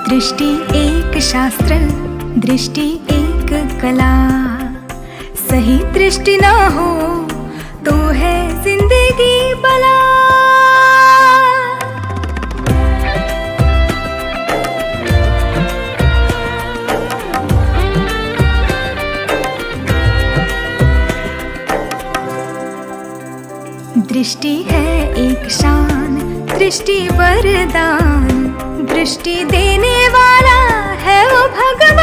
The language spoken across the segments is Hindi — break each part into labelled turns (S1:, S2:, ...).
S1: दृष्टि एक शास्त्र, दृष्टि एक कला। सही दृष्टि ना हो तो है जिंदगी बला। दृष्टि है एक शान, दृष्टि वरदान। दृष्टि देने वाला है वो भगवान।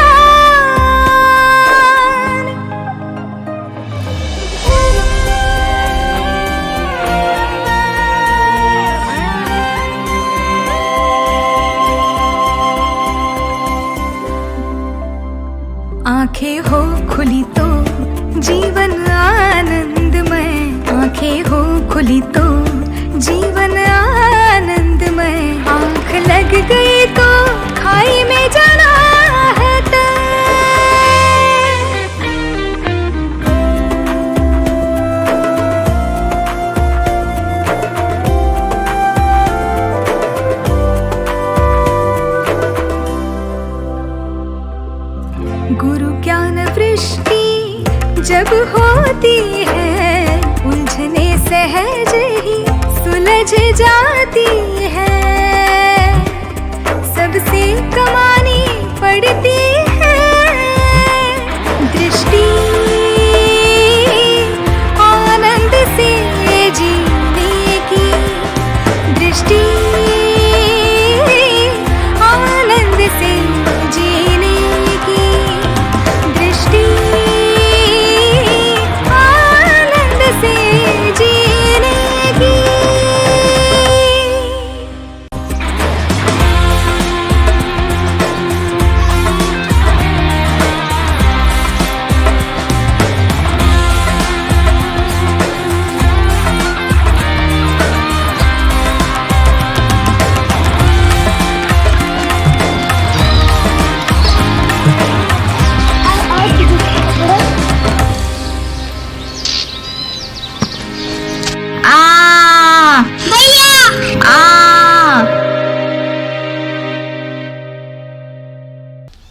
S1: आंखें हो खुली तो जीवन आनंदमय। आंखें हो खुली तो जीवन आनंदमय। आंख लग गई तो खाई में जाना है तय। गुरु ज्ञान वृष्टि जब होती है, उलझने सहज ही सुलझ जाती है। सबसे कमानी पड़ती है दृष्टि। आनंद से जीने की दृष्टि। आनंद से जीने की दृष्टि। आनंद से जीने की।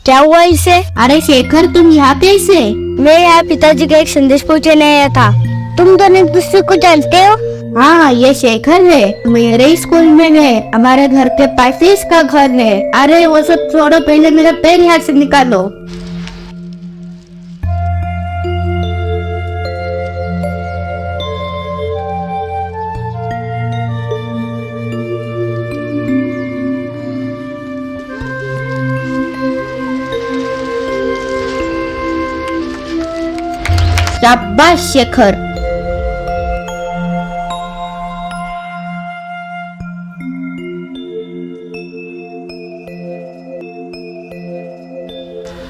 S2: क्या हुआ इसे?
S3: अरे शेखर, तुम यहाँ कैसे?
S2: मैं यहाँ पिताजी का एक संदेश पहुँचाने आया था। तुम दोनों एक दूसरे को जानते हो?
S3: हाँ, ये शेखर है, मेरे स्कूल में है, हमारे घर के पास ही इसका घर है। अरे वो सब छोड़ो, पहले मेरा पेन यहाँ से निकालो। शाबाश शेखर।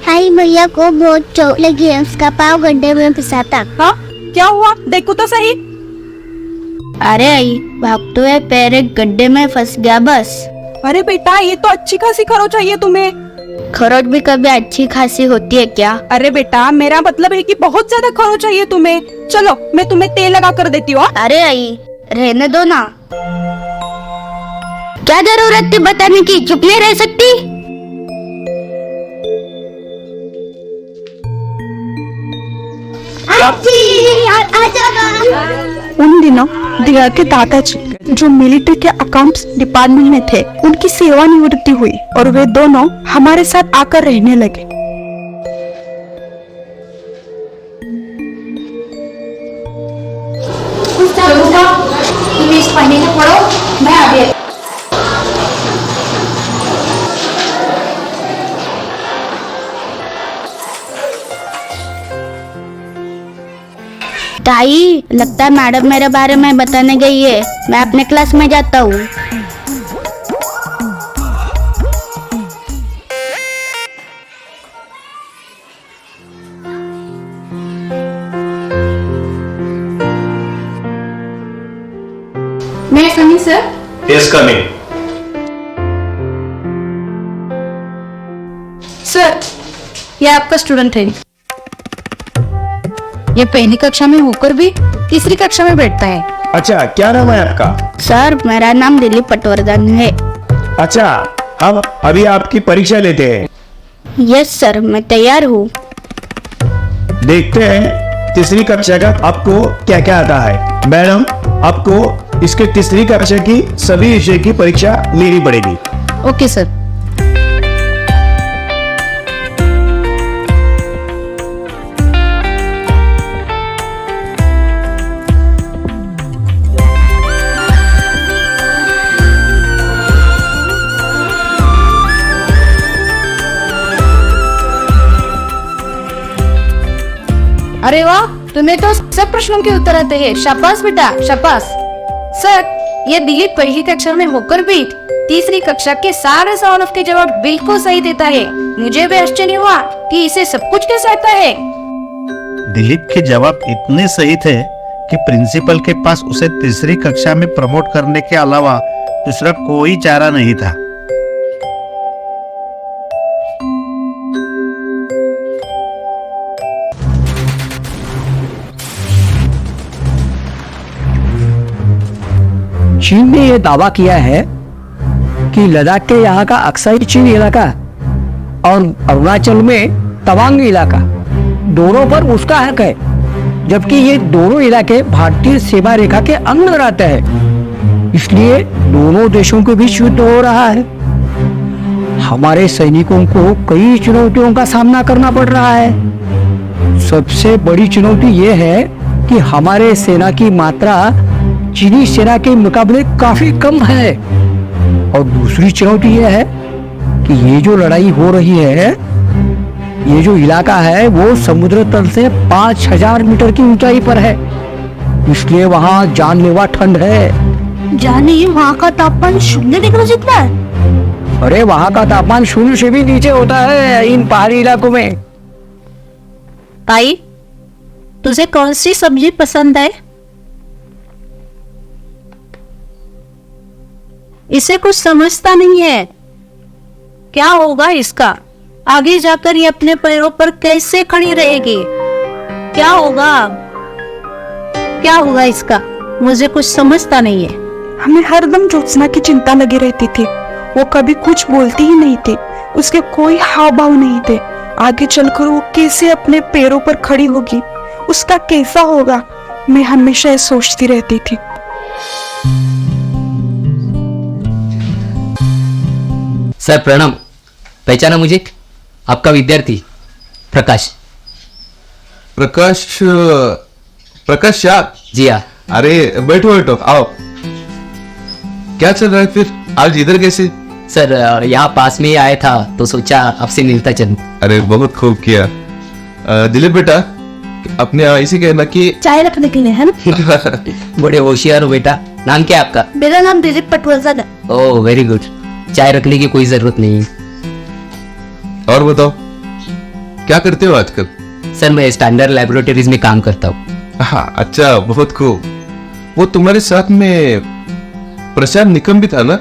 S2: हाय, भैया को बहुत चोट लगी है, उसका पाँव गड्ढे में फंसा था।
S4: हाँ, क्या हुआ? देखो तो सही।
S3: अरे आई, भागते हुए पैर एक गड्ढे में फंस गया बस।
S4: अरे बेटा, ये तो अच्छी खासी खरोच चाहिए तुम्हें।
S3: खरोच भी कभी अच्छी खासी होती है क्या?
S4: अरे बेटा, मेरा मतलब है कि बहुत ज्यादा खरोच चाहिए तुम्हें। चलो, मैं तुम्हें तेल लगा कर देती हूँ।
S3: अरे आई, रहने दो ना। क्या जरूरत थी बताने की? चुप नहीं रह सकती?
S5: उन दिनों दिया के दादाजी जो मिलिट्री के अकाउंट्स डिपार्टमेंट में थे, उनकी सेवानिवृत्ति हुई और वे दोनों हमारे साथ आकर रहने लगे।
S3: इंग्लिश पढ़ने को पढ़ो, मैं अभी।
S2: ताई, लगता है मैडम मेरे बारे में बताने गई है। मैं अपने क्लास में जाता हूँ।
S3: मैं Sunny sir.
S6: Yes, coming.
S3: Sir, ये आपका स्टूडेंट है। ये पहली कक्षा में होकर भी तीसरी कक्षा में बैठता है।
S6: अच्छा, क्या नाम है आपका?
S2: सर, मेरा नाम दिलीप पटवर्धन है।
S6: अच्छा, हम अभी आपकी परीक्षा लेते हैं।
S2: यस सर, मैं तैयार हूँ।
S6: देखते हैं तीसरी कक्षा का आपको क्या क्या आता है। मैडम, आपको इसके तीसरी कक्षा की सभी विषय की परीक्षा लेनी पड़ेगी।
S3: Okay sir. अरे वाह, तुम्हें तो सब प्रश्नों के उत्तर आते हैं। शाबाश बेटा, शाबाश। सर, ये दिलीप पहली कक्षा में होकर भी तीसरी कक्षा के सारे सवालों के जवाब बिल्कुल सही देता है। मुझे भी आश्चर्य हुआ कि इसे सब कुछ कैसे आता है।
S7: दिलीप के जवाब इतने सही थे कि प्रिंसिपल के पास उसे तीसरी कक्षा में प्रमोट करने के अलावा दूसरा कोई चारा नहीं था।
S8: चीन ने यह दावा किया है कि लद्दाख के यहाँ का अक्साई चीन इलाका और अरुणाचल में तवांग इलाका दोनों पर उसका हक है, जबकि ये दोनों इलाके भारतीय सीमा रेखा के अंदर आते हैं। इसलिए दोनों देशों के बीच युद्ध हो रहा है। हमारे सैनिकों को कई चुनौतियों का सामना करना पड़ रहा है। सबसे बड़ी चुनौती ये है कि हमारे सेना की मात्रा चीनी सेना के मुकाबले काफी कम है, और दूसरी चुनौती यह है कि ये जो लड़ाई हो रही है, ये जो इलाका है वो समुद्र तल से 5000 मीटर की ऊंचाई पर है, इसलिए वहाँ जानलेवा ठंड है।
S2: जानिए, वहाँ का तापमान 0 डिग्री जितना है।
S8: अरे वहाँ का तापमान 0 से भी नीचे होता है इन पहाड़ी इलाकों में।
S2: ताई, तुझे कौन सी सब्जी पसंद है? इसे कुछ समझता नहीं है। क्या होगा इसका? आगे जाकर ये अपने पैरों पर कैसे खड़ी रहेगी? क्या होगा? क्या होगा इसका? मुझे कुछ समझता नहीं है।
S5: हमें हरदम ज्योत्सना की चिंता लगी रहती थी। वो कभी कुछ बोलती ही नहीं थी, उसके कोई हाव भाव नहीं थे। आगे चलकर वो कैसे अपने पैरों पर खड़ी होगी, उसका कैसा होगा, मैं हमेशा ये सोचती रहती थी।
S9: सर प्रणाम। पहचाना मुझे? आपका विद्यार्थी प्रकाश।
S10: प्रकाश? प्रकाश शाह?
S9: जी हाँ।
S10: अरे बैठो बैठो, आओ। क्या चल रहा है फिर? आज इधर कैसे?
S9: सर यहाँ पास में ही आया था तो सोचा आपसे मिलता चलूं।
S10: अरे बहुत खूब किया। दिलीप बेटा, अपने ऐसे कहना कि
S2: चाय रखने के लिए है ना?
S9: बड़े होशियार हो बेटा। नाम क्या है आपका?
S2: मेरा नाम दिलीप पटवर्धन है।
S9: Oh very good. चाय रखने की कोई जरूरत नहीं।
S10: और बताओ, क्या करते हो आजकल?
S9: सर मैं स्टैंडर्ड लैबोरेटरीज में काम करता हूँ।
S10: हाँ, अच्छा, बहुत खूब। वो तुम्हारे साथ में प्रशांत निकम भी था ना,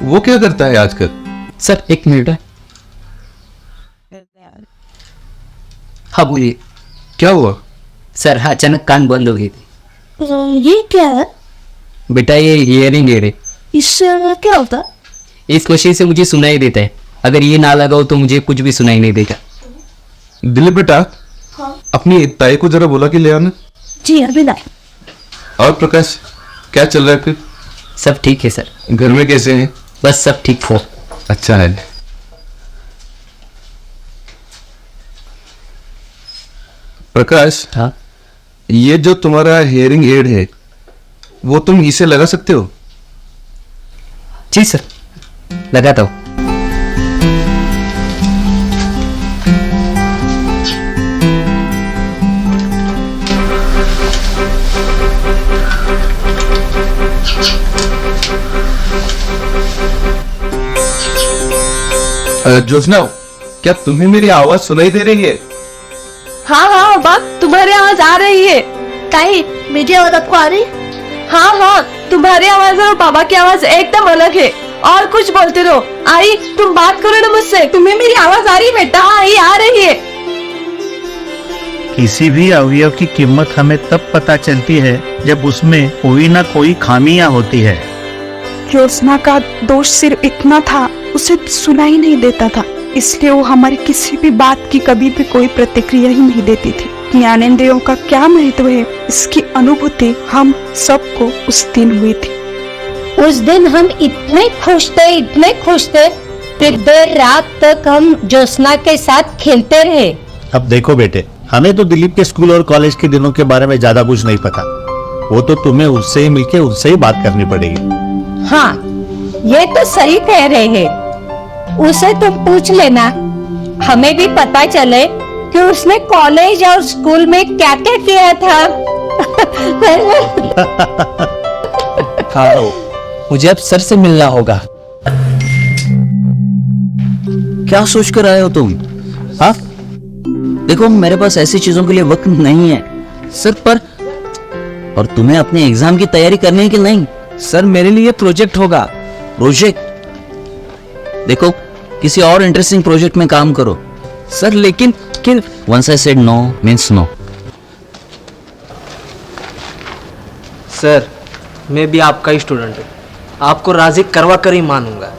S10: वो क्या करता है आजकल?
S9: सर एक मिनट है। हाँ बोलिए।
S10: क्या हुआ?
S9: सर हाँ, अचानक कान बंद हो गए थे।
S2: ये क्या है?
S9: बेटा ये हियरिंग एड है।
S2: इससे क्या होता है?
S9: इस मशीन से मुझे सुनाई देता है। अगर ये ना लगाओ तो मुझे कुछ भी सुनाई नहीं देगा।
S10: दिलीप बेटा, अपनी ताई को जरा बोला कि ले आना।
S2: जी अभी लाए।
S10: और प्रकाश, क्या चल रहा है फिर?
S9: सब ठीक है सर।
S10: घर में कैसे हैं?
S9: बस सब ठीक हो।
S10: अच्छा है। प्रकाश,
S9: हाँ
S10: ये जो तुम्हारा हेयरिंग एड है वो तुम इसे लगा सकते हो?
S9: जी सर, लगाता हूँ।
S10: ज्योत्सना, क्या तुम्हें मेरी आवाज सुनाई दे रही है?
S3: हाँ हाँ बाप, तुम्हारी आवाज आ रही है। ताई, मेरी आवाज आपको आ रही? हाँ हाँ, तुम्हारी आवाज और बाबा की आवाज एकदम अलग है। और कुछ बोलते रहो। आई, तुम बात करो ना मुझसे। तुम्हें मेरी आवाज आ रही है बेटा? आई, आ रही है।
S7: किसी भी अवयव की कीमत हमें तब पता चलती है जब उसमें कोई ना कोई खामियां होती है।
S5: ज्योत्सना का दोष सिर्फ इतना था, उसे सुनाई नहीं देता था, इसलिए वो हमारी किसी भी बात की कभी भी कोई प्रतिक्रिया ही नहीं देती थी। ज्ञानेंद्रियों का क्या महत्व है, इसकी अनुभूति हम सबको उस दिन हुई थी।
S2: उस दिन हम इतने खुश थे कि देर रात तक हम ज्योत्सना के साथ खेलते रहे।
S7: अब देखो बेटे, हमें तो दिलीप के स्कूल और कॉलेज के दिनों के बारे में ज्यादा कुछ नहीं पता। वो तो तुम्हें उससे ही मिलके उससे ही बात करनी पड़ेगी।
S2: हाँ, ये तो सही कह रहे हैं। उसे तुम पूछ लेना, हमें भी पता चले कि उसने कॉलेज और स्कूल में क्या क्या किया था।
S9: हाँ, मुझे अब सर से मिलना होगा।
S8: क्या सोच कर आए हो तुम? हाँ, देखो मेरे पास ऐसी चीजों के लिए वक्त नहीं है सर। पर और तुम्हें अपने एग्जाम की तैयारी करनी है कि नहीं?
S9: सर, मेरे लिए प्रोजेक्ट होगा।
S8: प्रोजेक्ट? देखो, किसी और इंटरेस्टिंग प्रोजेक्ट में काम करो।
S9: सर, लेकिन
S8: Once I said no means no.
S11: Sir, मैं भी आपका ही स्टूडेंट हूँ, आपको राजी करवा कर ही मानूंगा।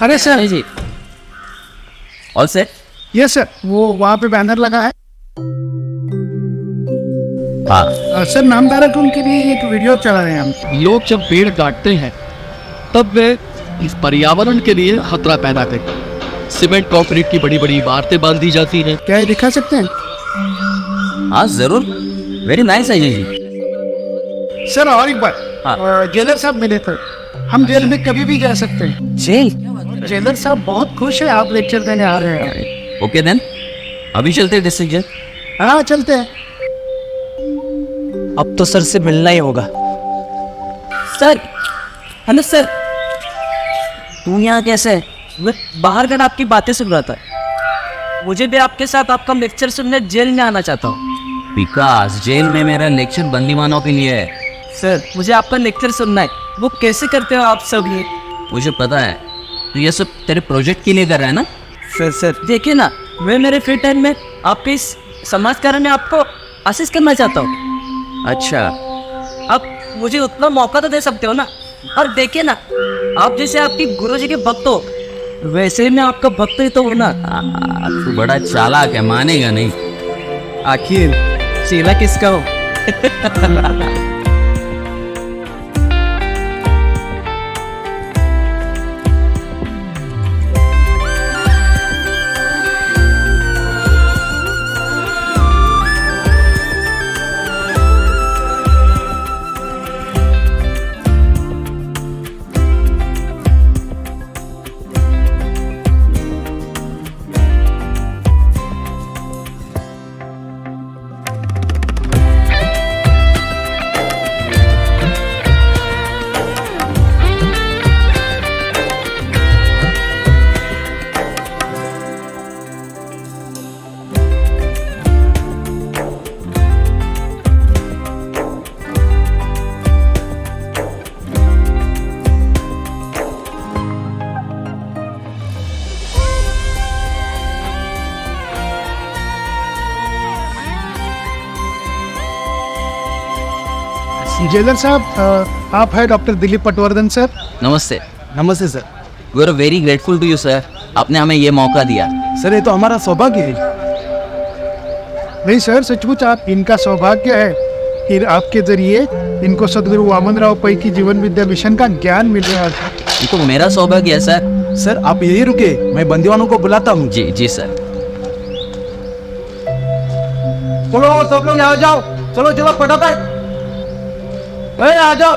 S8: अरे सर जी, ऑल सेट?
S12: यस सर, वो वहाँ पे बैनर लगा है।
S8: हाँ
S12: सर, नामधारक उनके लिए एक वीडियो चला रहे हैं हम।
S13: लोग जब पेड़ काटते हैं तब वे इस पर्यावरण के लिए खतरा पैदा करते हैं। सीमेंट कंक्रीट की बड़ी बड़ी इमारतें बांध दी जाती हैं।
S12: क्या ये दिखा सकते हैं?
S8: हाँ जरूर, वेरी नाइस है जी।
S12: सर और एक बार, जेलर साहब मिले थे, हम जेल में कभी भी जा सकते हैं।
S8: जेल?
S12: जेलर साहब बहुत खुश है आप लेक्चर देने आ रहे हैं।
S8: ओके देन, अभी चलते हैं डिस्ट्रिक्ट जेल।
S12: हाँ चलते हैं।
S11: अब तो सर से मिलना ही होगा।
S8: सर, हेलो सर, तू यहाँ कैसे?
S11: मैं बाहर कर आपकी बातें सुन रहा था। मुझे भी आपके साथ आपका लेक्चर सुनने जेल में आना चाहता हूँ।
S8: विकास, जेल में मेरा लेक्चर बंदीवानों के लिए है।
S11: सर, मुझे आपका लेक्चर सुनना है। वो कैसे करते हो आप सब ये?
S8: मुझे पता है, तू ये सब तेरे प्रोजेक्ट के लिए कर रहा है ना?
S11: सर देखिए ना, मैं मेरे फ्री टाइम में आपके इस समाज कार्य में आपको असिस्ट करना चाहता हूँ।
S8: अच्छा,
S11: आप मुझे उतना मौका तो दे सकते हो ना। और देखिए ना, आप जैसे आपकी गुरुजी के भक्त हो, वैसे ही मैं आपका भक्त ही तो हूँ ना।
S8: तू बड़ा चालाक है, मानेगा नहीं।
S11: आखिर चेला किसका हो?
S12: जेलर साहब, आप है डॉक्टर दिलीप पटवर्धन सर।
S9: नमस्ते।
S12: नमस्ते sir.
S9: We are very grateful to you sir, आपने हमें ये मौका दिया।
S12: सर ये तो हमारा सौभाग्य है। नहीं सर, सचमुच आप इनका सौभाग्य है कि आपके जरिए इनको सदगुरु वामनराव पै की जीवन विद्या मिशन का ज्ञान मिल रहा है।
S9: ये तो मेरा सौभाग्य है सर।
S12: सर आप यही रुके, मैं बंदीवानों को बुलाता हूँ।
S9: जी जी सर।
S12: चलो सब लोग आ जाओ, चलो चलो फटाफट आ जाओ।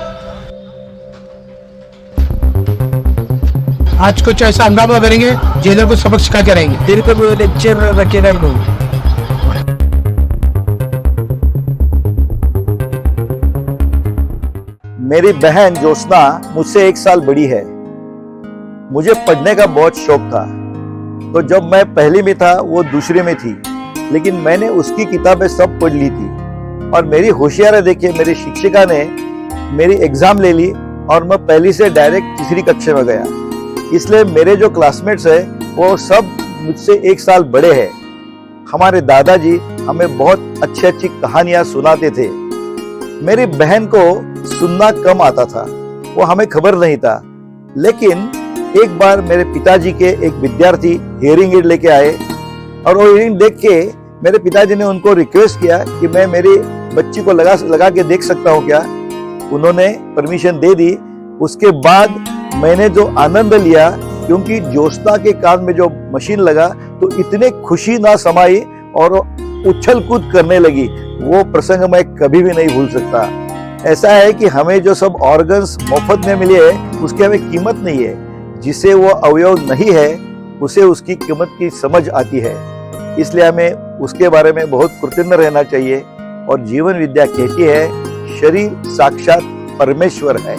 S12: आज कुछ ऐसा हंगामा करेंगे, जेलर को सबक सिखा के रहेंगे। दिल को लेक्चर रखे रहो।
S14: मेरी बहन ज्योत्सना मुझसे 1 साल बड़ी है। मुझे पढ़ने का बहुत शौक था, तो जब मैं पहली में था वो दूसरे में थी, लेकिन मैंने उसकी किताबें सब पढ़ ली थी और मेरी होशियारी देखिए मेरी शिक्षिका ने मेरी एग्जाम ले ली और मैं पहली से डायरेक्ट तीसरी कक्षा में गया। इसलिए मेरे जो क्लासमेट्स हैं वो सब मुझसे 1 साल बड़े हैं। हमारे दादाजी हमें बहुत अच्छी कहानियां सुनाते थे। मेरी बहन को सुनना कम आता था, वो हमें खबर नहीं था, लेकिन एक बार मेरे पिताजी के एक विद्यार्थी हियरिंग एड लेके आए और वो हियरिंग देख के मेरे पिताजी ने उनको रिक्वेस्ट किया कि मैं मेरी बच्ची को लगा के देख सकता हूँ क्या। उन्होंने परमिशन दे दी। उसके बाद मैंने जो आनंद लिया, क्योंकि ज्योत्सना के कान में जो मशीन लगा तो इतने खुशी ना समाई और उछल कूद करने लगी, वो प्रसंग मैं कभी भी नहीं भूल सकता। ऐसा है कि हमें जो सब ऑर्गन्स मुफ्त में मिले हैं उसकी हमें कीमत नहीं है। जिसे वो अवयव नहीं है उसे उसकी कीमत की समझ आती है। इसलिए हमें उसके बारे में बहुत कृतज्ञ रहना चाहिए। और जीवन विद्या कहती है शरीर साक्षात परमेश्वर है।